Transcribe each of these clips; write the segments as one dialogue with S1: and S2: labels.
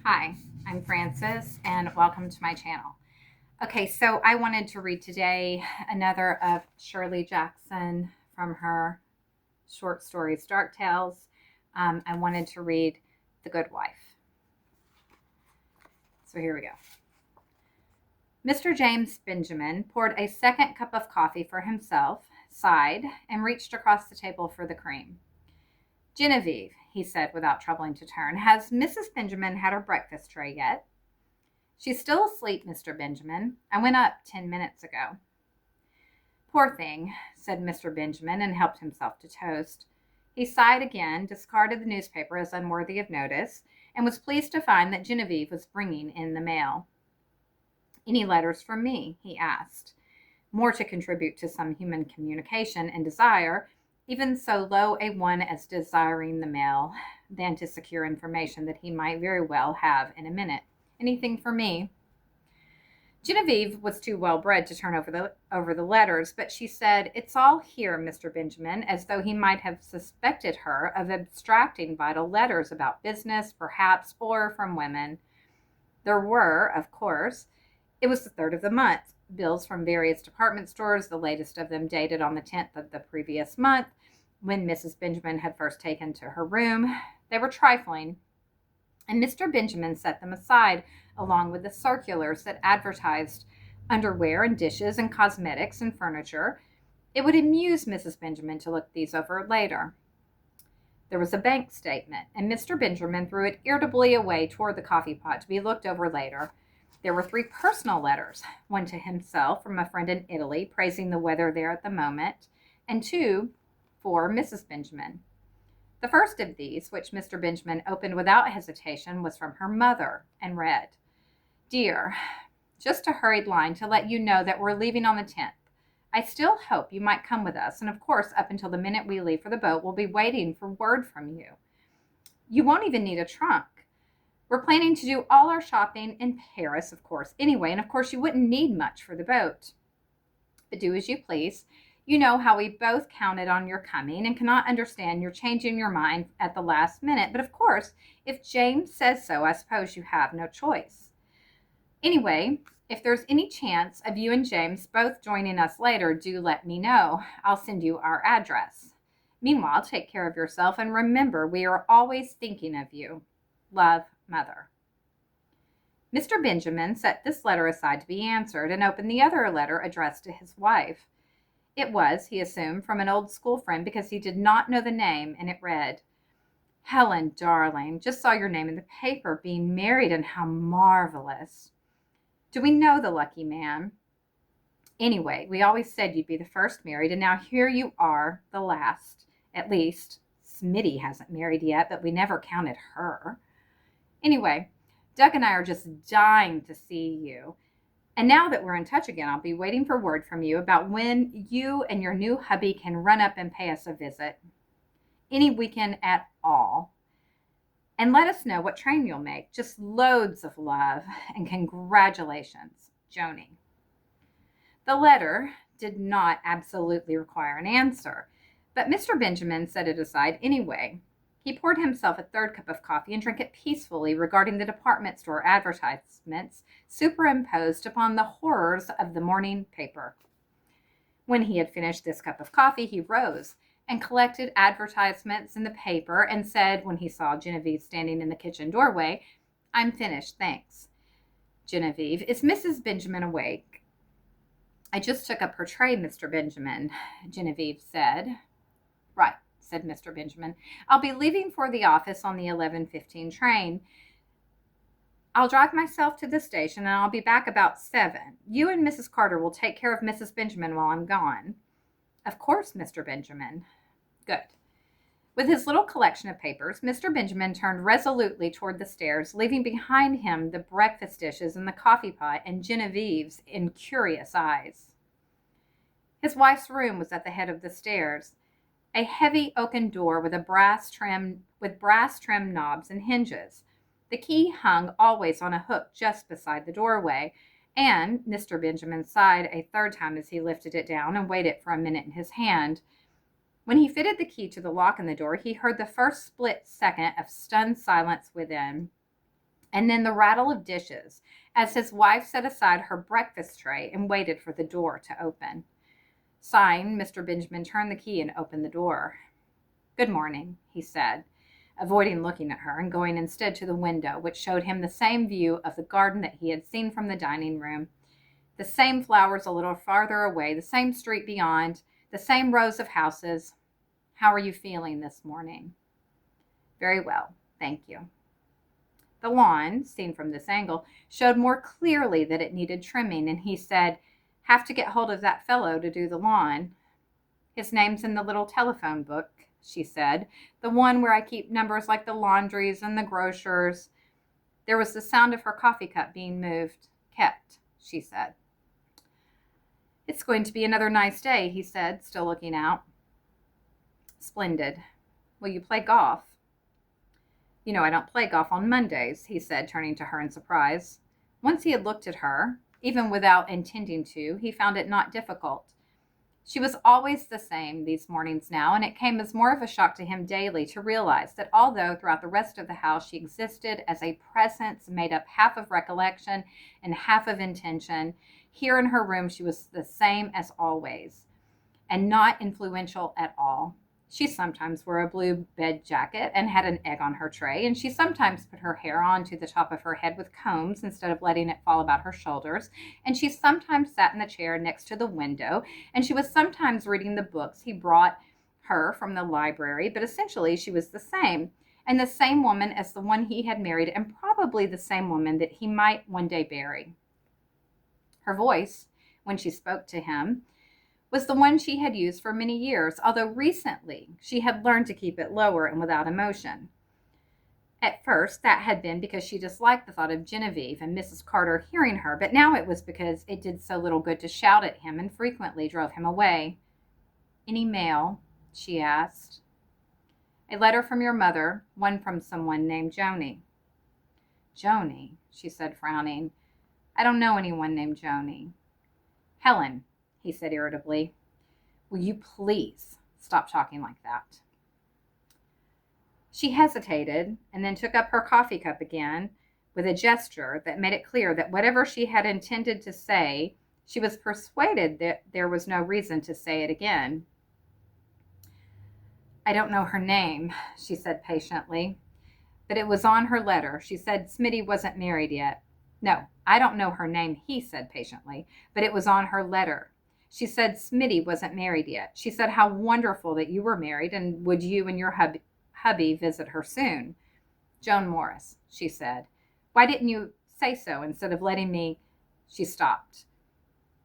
S1: Hi, I'm Frances, and welcome to my channel. Okay, so I wanted to read today another of Shirley Jackson from her short stories, Dark Tales. I wanted to read The Good Wife. So here we go. Mr. James Benjamin poured a second cup of coffee for himself, sighed, and reached across the table for the cream. Genevieve, he said without troubling to turn, has Mrs. Benjamin had her breakfast tray yet? She's still asleep, Mr. Benjamin. I went up 10 minutes ago. Poor thing, said Mr. Benjamin, and helped himself to toast. He sighed again, discarded the newspaper as unworthy of notice, and was pleased to find that Genevieve was bringing in the mail. Any letters from me? He asked. More to contribute to some human communication and desire, even so low a one as desiring the mail, than to secure information that he might very well have in a minute. Anything for me? Genevieve was too well bred to turn over the letters, but she said, "It's all here, Mr. Benjamin," as though he might have suspected her of abstracting vital letters about business, perhaps, or from women. There were, of course. It was the 3rd of the month. Bills from various department stores, the latest of them dated on the 10th of the previous month, when Mrs. Benjamin had first taken to her room. They were trifling, and Mr. Benjamin set them aside, along with the circulars that advertised underwear and dishes and cosmetics and furniture. It would amuse Mrs. Benjamin to look these over later. There was a bank statement, and Mr. Benjamin threw it irritably away toward the coffee pot to be looked over later. There were 3 personal letters, one to himself from a friend in Italy praising the weather there at the moment, and 2 for Mrs. Benjamin. The first of these, which Mr. Benjamin opened without hesitation, was from her mother, and read, "Dear, just a hurried line to let you know that we're leaving on the 10th. I still hope you might come with us, and of course up until the minute we leave for the boat we'll be waiting for word from you. You won't even need a trunk. We're planning to do all our shopping in Paris, of course, anyway, and of course you wouldn't need much for the boat. But do as you please. You know how we both counted on your coming and cannot understand your changing your mind at the last minute. But of course, if James says so, I suppose you have no choice. Anyway, if there's any chance of you and James both joining us later, do let me know. I'll send you our address. Meanwhile, take care of yourself and remember we are always thinking of you. Love, Mother." Mr. Benjamin set this letter aside to be answered and opened the other letter addressed to his wife. It was, he assumed, from an old school friend because he did not know the name, and it read, "Helen, darling, just saw your name in the paper, being married, and how marvelous. Do we know the lucky man? Anyway, we always said you'd be the first married, and now here you are, the last. At least, Smitty hasn't married yet, but we never counted her. Anyway, Doug and I are just dying to see you. And now that we're in touch again, I'll be waiting for word from you about when you and your new hubby can run up and pay us a visit. Any weekend at all. And let us know what train you'll make. Just loads of love and congratulations, Joni." The letter did not absolutely require an answer, but Mr. Benjamin set it aside anyway. He poured himself a 3rd cup of coffee and drank it peacefully, regarding the department store advertisements superimposed upon the horrors of the morning paper. When he had finished this cup of coffee, he rose and collected advertisements in the paper and said, when he saw Genevieve standing in the kitchen doorway, "I'm finished, thanks." "Genevieve, is Mrs. Benjamin awake?" "I just took up her tray, Mr. Benjamin," Genevieve said. "Right," said Mr. Benjamin. "I'll be leaving for the office on the 11:15 train. I'll drive myself to the station, and I'll be back about 7. You and Mrs. Carter will take care of Mrs. Benjamin while I'm gone." "Of course, Mr. Benjamin." "Good." With his little collection of papers, Mr. Benjamin turned resolutely toward the stairs, leaving behind him the breakfast dishes and the coffee pot and Genevieve's incurious eyes. His wife's room was at the head of the stairs. A heavy oaken door with brass trim knobs and hinges. The key hung always on a hook just beside the doorway, and Mr. Benjamin sighed a 3rd time as he lifted it down and weighed it for a minute in his hand. When he fitted the key to the lock in the door, he heard the first split second of stunned silence within. and then the rattle of dishes as his wife set aside her breakfast tray and waited for the door to open. Sighing, Mr. Benjamin turned the key and opened the door. "Good morning," he said, avoiding looking at her and going instead to the window, which showed him the same view of the garden that he had seen from the dining room, the same flowers a little farther away, the same street beyond, the same rows of houses. "How are you feeling this morning?" "Very well, thank you." The lawn, seen from this angle, showed more clearly that it needed trimming, and he said, "Have to get hold of that fellow to do the lawn." "His name's in the little telephone book," she said, "the one where I keep numbers like the laundries and the grocers." There was the sound of her coffee cup being moved. "Kept," she said. "It's going to be another nice day," he said, still looking out. "Splendid. Will you play golf?" "You know I don't play golf on Mondays," he said, turning to her in surprise. Once he had looked at her, even without intending to, he found it not difficult. She was always the same these mornings now, and it came as more of a shock to him daily to realize that although throughout the rest of the house she existed as a presence made up half of recollection and half of intention, here in her room she was the same as always, and not influential at all. She sometimes wore a blue bed jacket and had an egg on her tray, and she sometimes put her hair on to the top of her head with combs instead of letting it fall about her shoulders, and she sometimes sat in the chair next to the window, and she was sometimes reading the books he brought her from the library, but essentially she was the same, and the same woman as the one he had married, and probably the same woman that he might one day bury. Her voice, when she spoke to him, was the one she had used for many years, although recently she had learned to keep it lower and without emotion. At first, that had been because she disliked the thought of Genevieve and Mrs. Carter hearing her, but now it was because it did so little good to shout at him and frequently drove him away. "Any mail?" she asked. "A letter from your mother, one from someone named Joni." "Joni," she said, frowning. "I don't know anyone named Joni." "Helen," he said irritably, "will you please stop talking like that?" She hesitated and then took up her coffee cup again with a gesture that made it clear that whatever she had intended to say, she was persuaded that there was no reason to say it again. "I don't know her name," she said patiently, "but it was on her letter. She said Smitty wasn't married yet." "No, I don't know her name," he said patiently, "but it was on her letter. She said Smitty wasn't married yet. She said how wonderful that you were married, and would you and your hubby visit her soon." "Joan Morris," she said. "Why didn't you say so instead of letting me—" She stopped.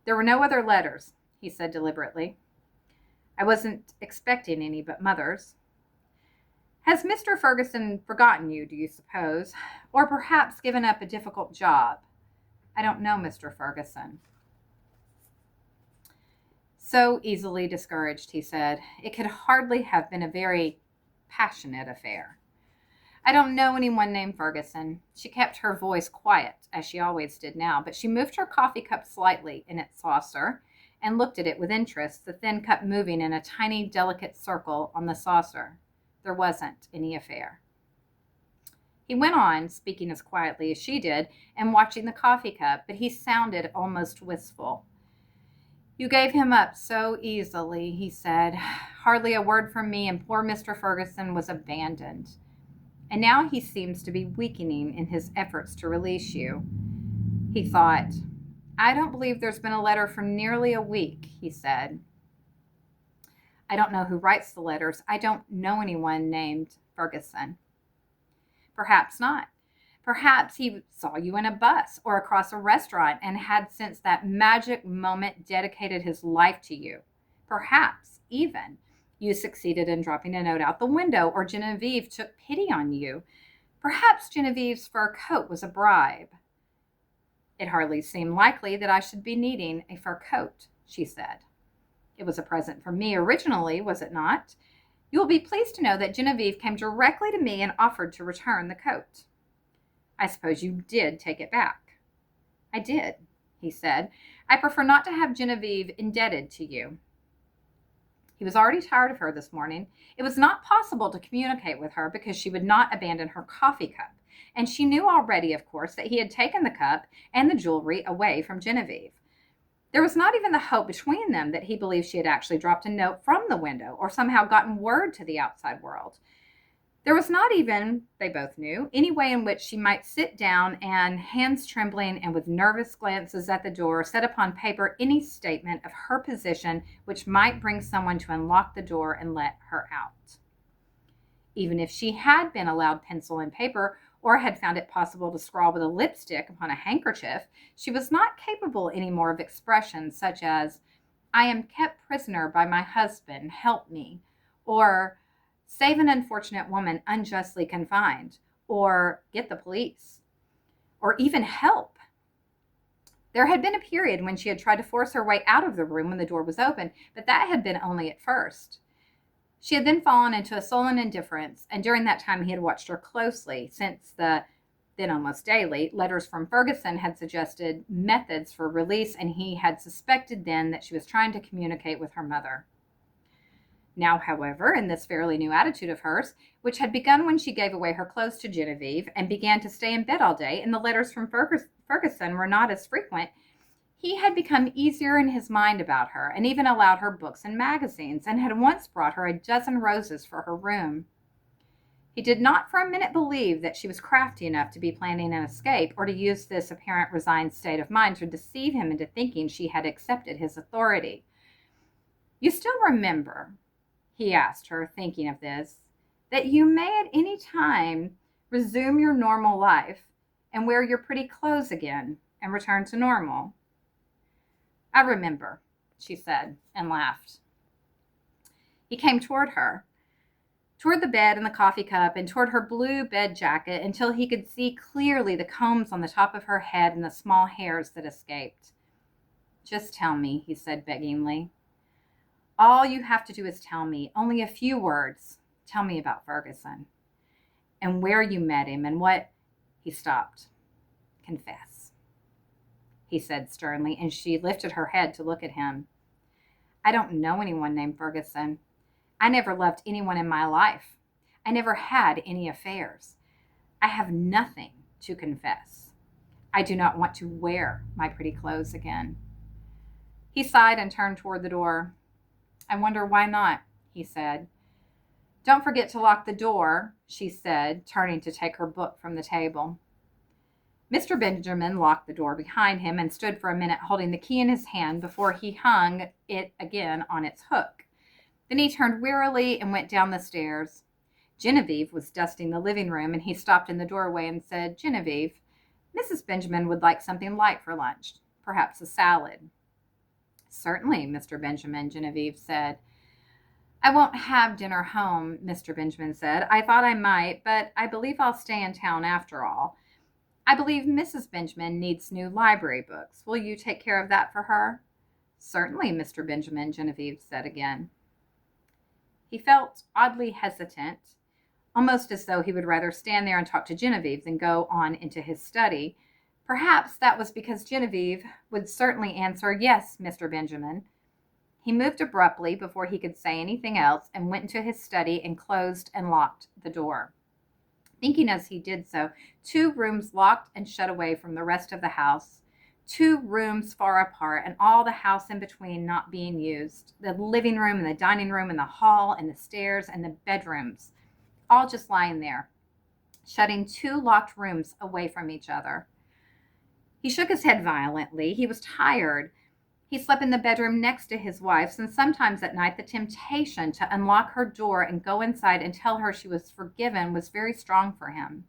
S1: "There were no other letters," he said deliberately. "I wasn't expecting any but mother's." "Has Mr. Ferguson forgotten you, do you suppose? Or perhaps given up a difficult job?" "I don't know Mr. Ferguson." "So easily discouraged," he said. "It could hardly have been a very passionate affair." "I don't know anyone named Ferguson." She kept her voice quiet, as she always did now, but she moved her coffee cup slightly in its saucer and looked at it with interest, the thin cup moving in a tiny, delicate circle on the saucer. "There wasn't any affair." He went on, speaking as quietly as she did and watching the coffee cup, but he sounded almost wistful. "You gave him up so easily," he said. "Hardly a word from me, and poor Mr. Ferguson was abandoned. And now he seems to be weakening in his efforts to release you." He thought. "I don't believe there's been a letter for nearly a week," he said. "I don't know who writes the letters. I don't know anyone named Ferguson." "Perhaps not. Perhaps he saw you in a bus or across a restaurant and had since that magic moment dedicated his life to you. Perhaps, even, you succeeded in dropping a note out the window, or Genevieve took pity on you. Perhaps Genevieve's fur coat was a bribe." "It hardly seemed likely that I should be needing a fur coat," she said. "It was a present from me originally, was it not? You will be pleased to know that Genevieve came directly to me and offered to return the coat." "I suppose you did take it back." "I did," he said. "I prefer not to have Genevieve indebted to you." He was already tired of her this morning. It was not possible to communicate with her because she would not abandon her coffee cup. And she knew already, of course, that he had taken the cup and the jewelry away from Genevieve. There was not even the hope between them that he believed she had actually dropped a note from the window or somehow gotten word to the outside world. There was not even, they both knew, any way in which she might sit down and, hands trembling and with nervous glances at the door, set upon paper any statement of her position which might bring someone to unlock the door and let her out. Even if she had been allowed pencil and paper or had found it possible to scrawl with a lipstick upon a handkerchief, she was not capable any more of expressions such as, "I am kept prisoner by my husband, help me," or "Save an unfortunate woman unjustly confined," or "Get the police," or even "Help." There had been a period when she had tried to force her way out of the room when the door was open, but that had been only at first. She had then fallen into a sullen indifference, and during that time he had watched her closely, since the then almost daily letters from Ferguson had suggested methods for release, and he had suspected then that she was trying to communicate with her mother. Now, however, in this fairly new attitude of hers, which had begun when she gave away her clothes to Genevieve and began to stay in bed all day, and the letters from Ferguson were not as frequent, he had become easier in his mind about her, and even allowed her books and magazines, and had once brought her a dozen roses for her room. He did not for a minute believe that she was crafty enough to be planning an escape, or to use this apparent resigned state of mind to deceive him into thinking she had accepted his authority. "You still remember," he asked her, thinking of this, "that you may at any time resume your normal life and wear your pretty clothes again and return to normal?" "I remember," she said, and laughed. He came toward her, toward the bed and the coffee cup, and toward her blue bed jacket, until he could see clearly the combs on the top of her head and the small hairs that escaped. "Just tell me," he said beggingly. "All you have to do is tell me, only a few words. Tell me about Ferguson, and where you met him, and what—" He stopped. "Confess," he said sternly, and she lifted her head to look at him. "I don't know anyone named Ferguson. I never loved anyone in my life. I never had any affairs. I have nothing to confess. I do not want to wear my pretty clothes again." He sighed and turned toward the door. "I wonder why not," he said. "Don't forget to lock the door," she said, turning to take her book from the table. Mr. Benjamin locked the door behind him and stood for a minute holding the key in his hand before he hung it again on its hook. Then he turned wearily and went down the stairs. Genevieve was dusting the living room, and he stopped in the doorway and said, "Genevieve, Mrs. Benjamin would like something light for lunch, perhaps a salad." "Certainly, Mr. Benjamin," Genevieve said. "I won't have dinner home," Mr. Benjamin said. "I thought I might, but I believe I'll stay in town after all. I believe Mrs. Benjamin needs new library books. Will you take care of that for her?" "Certainly, Mr. Benjamin," Genevieve said again. He felt oddly hesitant, almost as though he would rather stand there and talk to Genevieve than go on into his study. Perhaps that was because Genevieve would certainly answer, "Yes, Mr. Benjamin." He moved abruptly before he could say anything else and went into his study and closed and locked the door, thinking as he did so, 2 rooms locked and shut away from the rest of the house, 2 rooms far apart, and all the house in between not being used, the living room and the dining room and the hall and the stairs and the bedrooms, all just lying there, shutting 2 locked rooms away from each other. He shook his head violently. He was tired. He slept in the bedroom next to his wife's, and sometimes at night the temptation to unlock her door and go inside and tell her she was forgiven was very strong for him.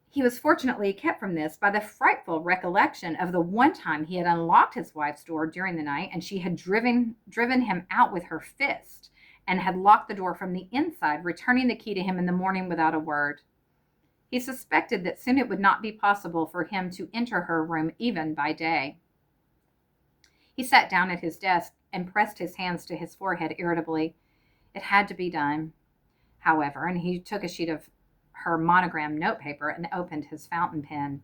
S1: He was fortunately kept from this by the frightful recollection of the one time he had unlocked his wife's door during the night, and she had driven him out with her fist and had locked the door from the inside, returning the key to him in the morning without a word. He suspected that soon it would not be possible for him to enter her room even by day. He sat down at his desk and pressed his hands to his forehead irritably. It had to be done, however, and he took a sheet of her monogrammed notepaper and opened his fountain pen.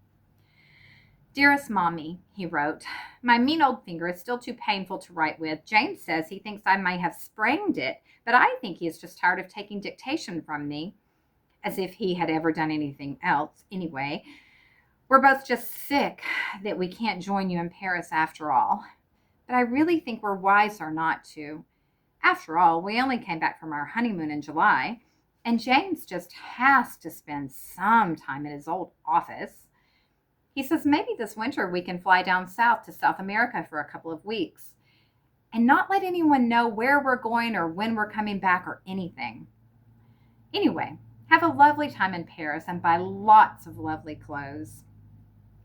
S1: "Dearest Mommy," he wrote, "my mean old finger is still too painful to write with. James says he thinks I may have sprained it, but I think he is just tired of taking dictation from me. as if he had ever done anything else. Anyway, we're both just sick that we can't join you in Paris after all. But I really think we're wiser not to. After all, we only came back from our honeymoon in July, and James just has to spend some time in his old office. He says maybe this winter we can fly down south to South America for a couple of weeks and not let anyone know where we're going or when we're coming back or anything. Anyway, have a lovely time in Paris and buy lots of lovely clothes.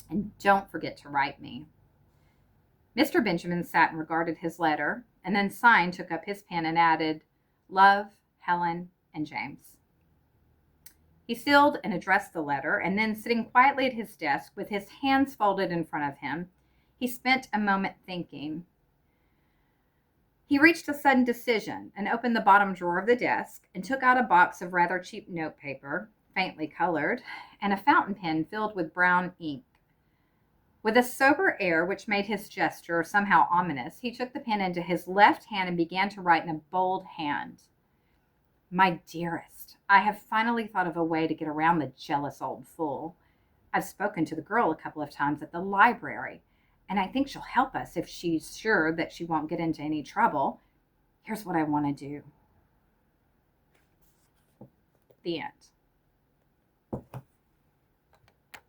S1: And don't forget to write me. Mr. Benjamin sat and regarded his letter, and then signed, took up his pen, and added, "Love, Helen and James." He sealed and addressed the letter, and then, sitting quietly at his desk with his hands folded in front of him, he spent a moment thinking. He reached a sudden decision and opened the bottom drawer of the desk and took out a box of rather cheap notepaper, faintly colored, and a fountain pen filled with brown ink. With a sober air which made his gesture somehow ominous, he took the pen into his left hand and began to write in a bold hand. "My dearest, I have finally thought of a way to get around the jealous old fool. I've spoken to the girl a couple of times at the library, and I think she'll help us if she's sure that she won't get into any trouble. Here's what I want to do." The end.